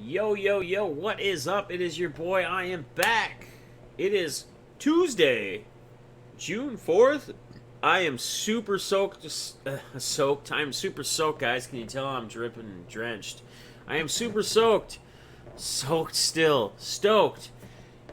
Yo, yo, yo, what is up? It is your boy. I am back. It is Tuesday, June 4th. I am super soaked. I'm super soaked, guys. Can you tell I'm dripping and drenched? I am super soaked. Soaked still. Stoked.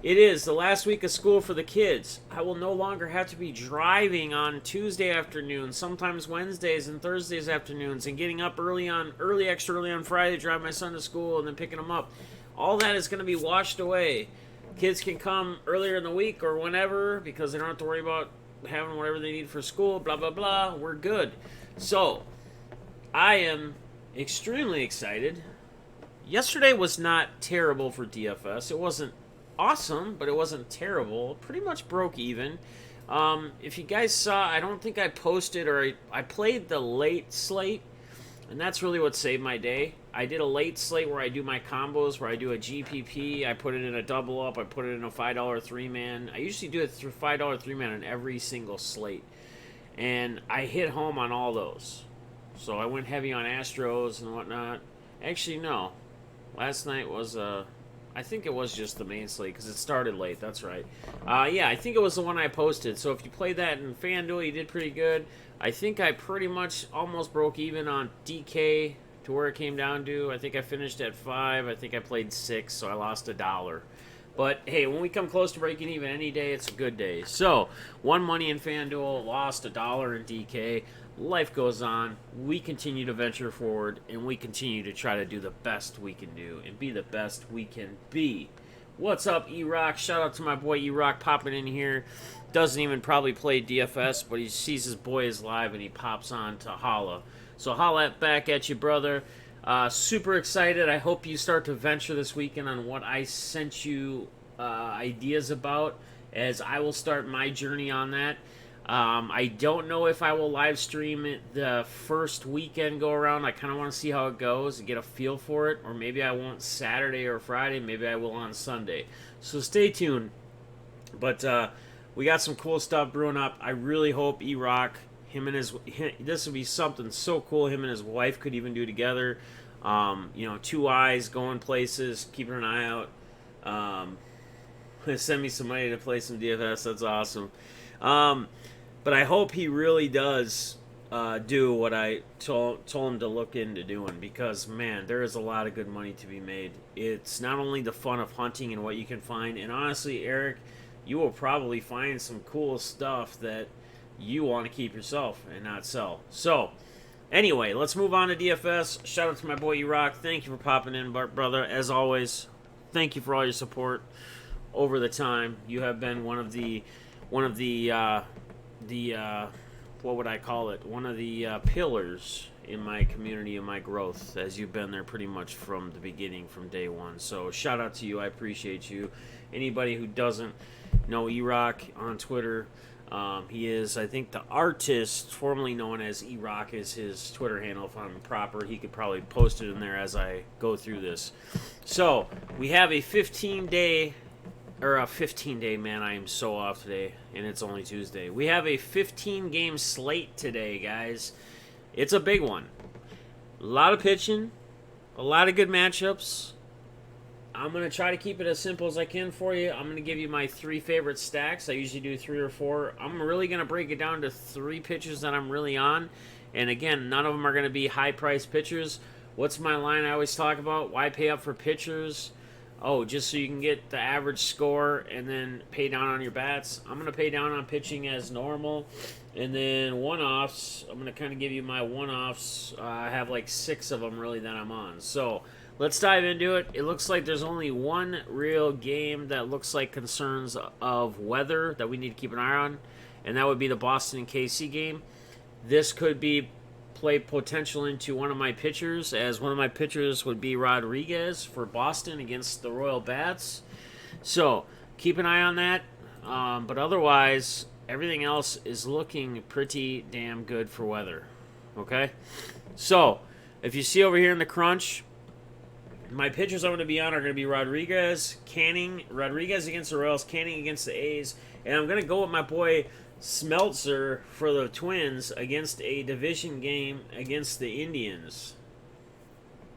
It is the last week of school for the kids. I will no longer have to be driving on Tuesday afternoons, sometimes Wednesdays and Thursdays afternoons, and getting up extra early on Friday to drive my son to school and then picking him up. All that is going to be washed away. Kids can come earlier in the week or whenever because they don't have to worry about having whatever they need for school, blah, blah, blah. We're good. So, I am extremely excited. Yesterday was not terrible for DFS. It wasn't awesome, but it wasn't terrible. Pretty much broke even. If you guys saw, I don't think I posted, or I played the late slate, and that's really what saved my day. I did a late slate where I do my combos, where I do a GPP, I put it in a double up, I put it in a $5 3-man. I usually do it through $5 3-man on every single slate, and I hit home on all those. So I went heavy on Astros and whatnot. Actually, no. Last night was I think it was just the main slate because it started late. That's right. Yeah, I think it was the one I posted. So if you played that in FanDuel, you did pretty good. I think I pretty much almost broke even on DK to where it came down to. I think I finished at 5. I think I played 6, so I lost $1. But hey, when we come close to breaking even any day, it's a good day. So, won money in FanDuel, lost $1 in DK. Life goes on. We continue to venture forward, and we continue to try to do the best we can do and be the best we can be. What's up, E-Rock? Shout out to my boy E-Rock popping in here. Doesn't even probably play DFS, but he sees his boy is live, and he pops on to holla. So holla back at you, brother. Super excited. I hope you start to venture this weekend on what I sent you ideas about, as I will start my journey on that. I don't know if I will live stream it the first weekend go around. I kind of want to see how it goes and get a feel for it. Or maybe I won't Saturday or Friday. Maybe I will on Sunday. So stay tuned. But we got some cool stuff brewing up. I really hope E-Rock, this would be something so cool him and his wife could even do together. Two eyes, going places, keeping an eye out. Send me some money to play some DFS. That's awesome. But I hope he really does do what I told him to look into doing, because, man, there is a lot of good money to be made. It's not only the fun of hunting and what you can find, and honestly, Eric, you will probably find some cool stuff that you want to keep yourself and not sell. So, anyway, let's move on to DFS. Shout out to my boy E-Rock. Thank you for popping in, brother. As always, thank you for all your support over the time. You have been one of the what would I call it? One of the pillars in my community and my growth, as you've been there pretty much from the beginning, from day one. So shout out to you. I appreciate you. Anybody who doesn't know E-Rock on Twitter, he is, I think, the artist, formerly known as E-Rock, is his Twitter handle. If I'm proper, he could probably post it in there as I go through this. So we have a 15-day. Or a 15-day, man, I am so off today, and it's only Tuesday. We have a 15-game slate today, guys. It's a big one. A lot of pitching, a lot of good matchups. I'm going to try to keep it as simple as I can for you. I'm going to give you my 3 favorite stacks. I usually do 3 or 4. I'm really going to break it down to 3 pitchers that I'm really on. And again, none of them are going to be high-priced pitchers. What's my line I always talk about? Why pay up for pitchers? Oh, just so you can get the average score and then pay down on your bats. I'm going to pay down on pitching as normal. And then one-offs, I'm going to kind of give you my one-offs. I have like 6 of them really that I'm on. So let's dive into it. It looks like there's only one real game that looks like concerns of weather that we need to keep an eye on, and that would be the Boston and KC game. This could be play potential into one of my pitchers, as one of my pitchers would be Rodriguez for Boston against the Royal Bats. So keep an eye on that. But otherwise, everything else is looking pretty damn good for weather. Okay? So if you see over here in the crunch, my pitchers I'm going to be on are going to be Rodriguez against the Royals, Canning against the A's, and I'm going to go with my boy Smeltzer for the Twins against a division game against the Indians.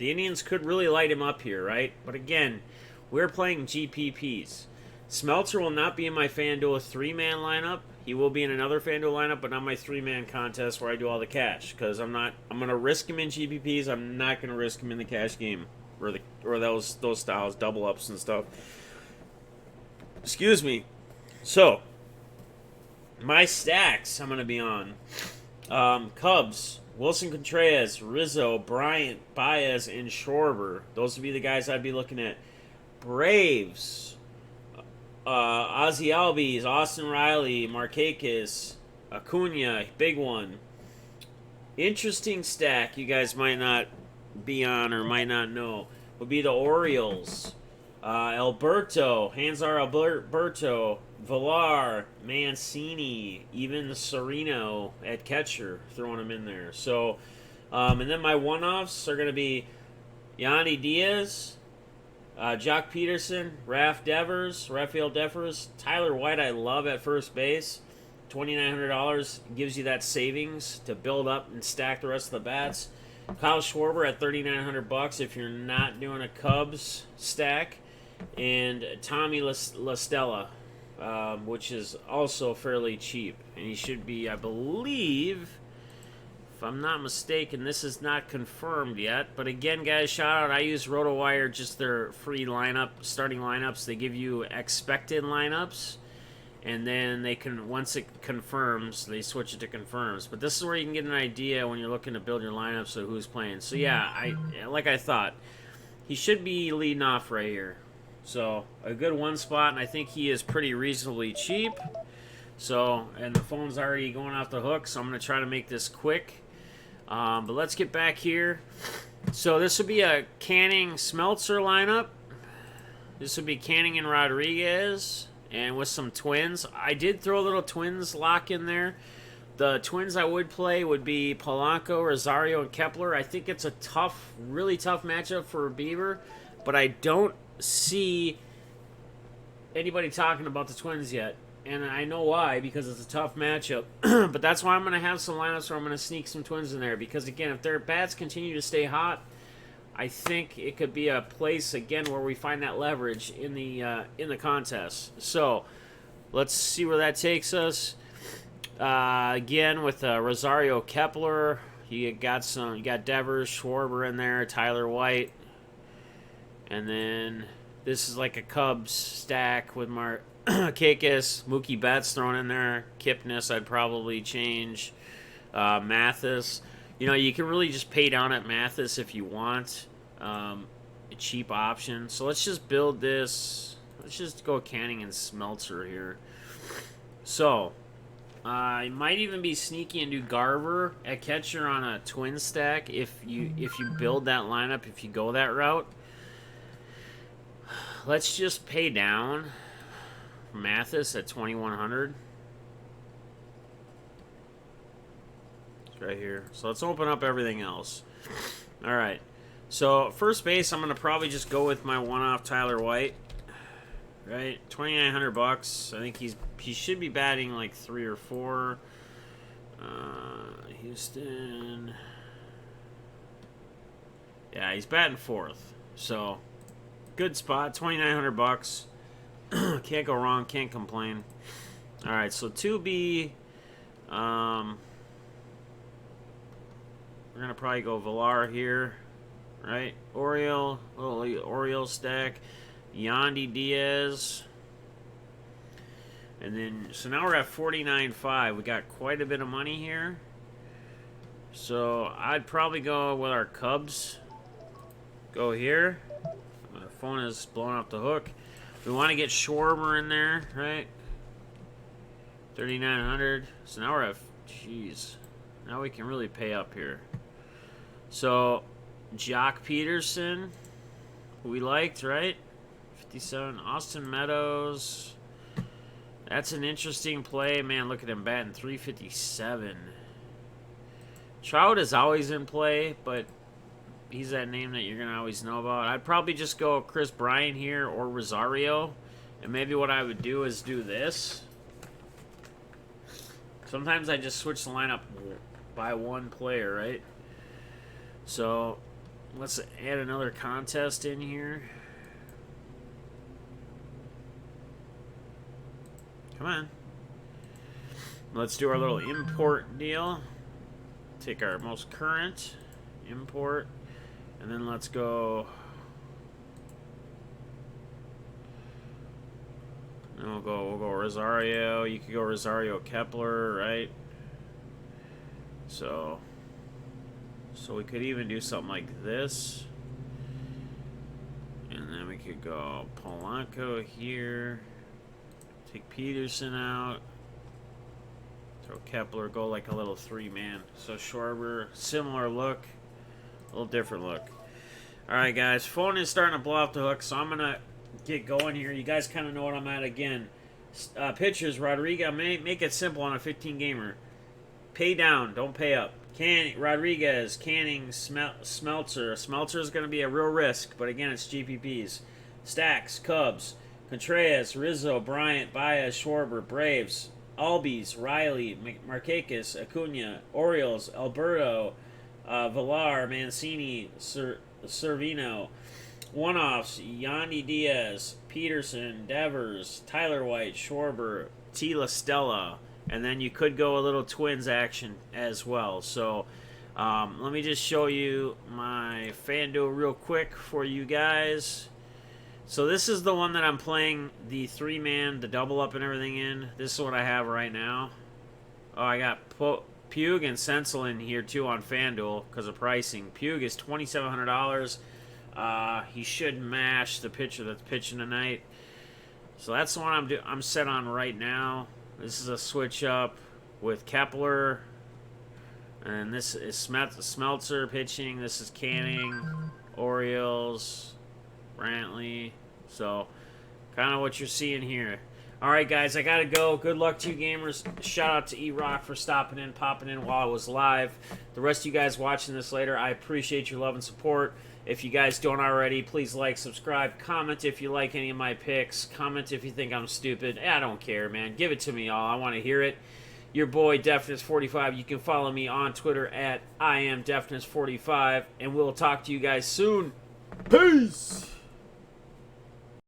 The Indians could really light him up here, right? But again, we're playing GPPs. Smeltzer will not be in my FanDuel 3-man lineup. He will be in another FanDuel lineup, but not my 3-man contest where I do all the cash. Because I'm going to risk him in GPPs. I'm not going to risk him in the cash game. Or those styles, double ups and stuff. Excuse me. So, my stacks I'm going to be on. Cubs, Wilson Contreras, Rizzo, Bryant, Baez, and Schwarber. Those would be the guys I'd be looking at. Braves, Ozzy Albies, Austin Riley, Markakis, Acuna, big one. Interesting stack you guys might not be on or might not know would be the Orioles. Alberto, Hanser Alberto, Villar, Mancini, even Sereno at catcher, throwing him in there. So, and then my one-offs are going to be Yandy Diaz, Jock Peterson, Rafael Devers, Tyler White I love at first base. $2,900 gives you that savings to build up and stack the rest of the bats. Kyle Schwarber at $3,900 if you're not doing a Cubs stack. And Tommy La Stella, which is also fairly cheap. And he should be, I believe, if I'm not mistaken, this is not confirmed yet. But again, guys, shout out. I use RotoWire, just their free starting lineups. They give you expected lineups. And then they can, once it confirms, they switch it to confirms. But this is where you can get an idea when you're looking to build your lineups of who's playing. So yeah, like I thought, he should be leading off right here. So a good one spot, and I think he is pretty reasonably cheap. So, and the phone's already going off the hook, so I'm going to try to make this quick. But let's get back here. So this would be a Canning Smeltzer lineup. This would be Canning and Rodriguez. And with some Twins. I did throw a little Twins lock in there. The Twins I would play would be Polanco, Rosario, and Kepler. I think it's a tough, really tough matchup for Bieber. But I don't see anybody talking about the Twins yet. And I know why, because it's a tough matchup. But that's why I'm going to have some lineups where I'm going to sneak some Twins in there. Because, again, if their bats continue to stay hot, I think it could be a place, again, where we find that leverage in the contest. So, let's see where that takes us. Again, with Rosario Kepler, you got Devers, Schwarber in there, Tyler White. And then this is like a Cubs stack with Markakis, Mookie Betts thrown in there. Kipnis I'd probably change. Mathis. You know, you can really just pay down at Mathis if you want. A cheap option. So let's just build this. Let's just go Canning and Smeltzer here. So, I might even be sneaky and do Garver at catcher on a twin stack if you build that lineup, if you go that route. Let's just pay down Mathis at 2,100. Right here. So let's open up everything else. All right. So first base, I'm gonna probably just go with my one-off Tyler White. Right, $2,900. I think he should be batting like 3 or 4. Houston. Yeah, he's batting 4th. So good spot. $2,900. Can't go wrong. Can't complain. All right. So 2B. We're going to probably go Villar here, right? Oriole, little Oriole stack. Yandy Diaz. And then, so now we're at 49.5. We got quite a bit of money here. So I'd probably go with our Cubs. Go here. My phone is blowing off the hook. We want to get Schwarber in there, right? 3,900. So now we're at, jeez. Now we can really pay up here. So, Jock Peterson, who we liked, right? 57. Austin Meadows. That's an interesting play. Man, look at him batting 357. Trout is always in play, but he's that name that you're going to always know about. I'd probably just go Chris Bryant here or Rosario. And maybe what I would do is do this. Sometimes I just switch the lineup by one player, right? So, let's add another contest in here. Come on. Let's do our little import deal. Take our most current, import, and then let's go. And we'll go Rosario. You could go Rosario Kepler, right? So we could even do something like this. And then we could go Polanco here. Take Peterson out. Throw Kepler, go like a little 3-man. So Schwarber, similar look, a little different look. Alright guys, phone is starting to blow off the hook, so I'm going to get going here. You guys kind of know what I'm at again. Pitchers, Rodriguez, make it simple on a 15-gamer. Pay down, don't pay up. Rodriguez, Canning, Smeltzer. Smeltzer is going to be a real risk, but again, it's GPPs. Stacks, Cubs, Contreras, Rizzo, Bryant, Baez, Schwarber, Braves, Albies, Riley, Markakis, Acuna, Orioles, Alberto, Villar, Mancini, Servino. One-offs, Yandy Diaz, Peterson, Devers, Tyler White, Schwarber, Tila Stella. And then you could go a little Twins action as well. So let me just show you my FanDuel real quick for you guys. So this is the one that I'm playing the 3-man, the double up and everything in. This is what I have right now. Oh, I got Puig and Senzel in here too on FanDuel because of pricing. Puig is $2,700. He should mash the pitcher that's pitching tonight. So that's the one I'm set on right now. This is a switch up with Kepler. And this is Smeltzer pitching. This is Canning, Orioles, Brantley. So, kind of what you're seeing here. Alright, guys, I gotta go. Good luck to you gamers. Shout out to E-Rock for stopping in, popping in while I was live. The rest of you guys watching this later, I appreciate your love and support. If you guys don't already, please like, subscribe, comment if you like any of my picks. Comment if you think I'm stupid. I don't care, man. Give it to me, all. I want to hear it. Your boy, Defness45. You can follow me on Twitter at IamDefness45. And we'll talk to you guys soon. Peace!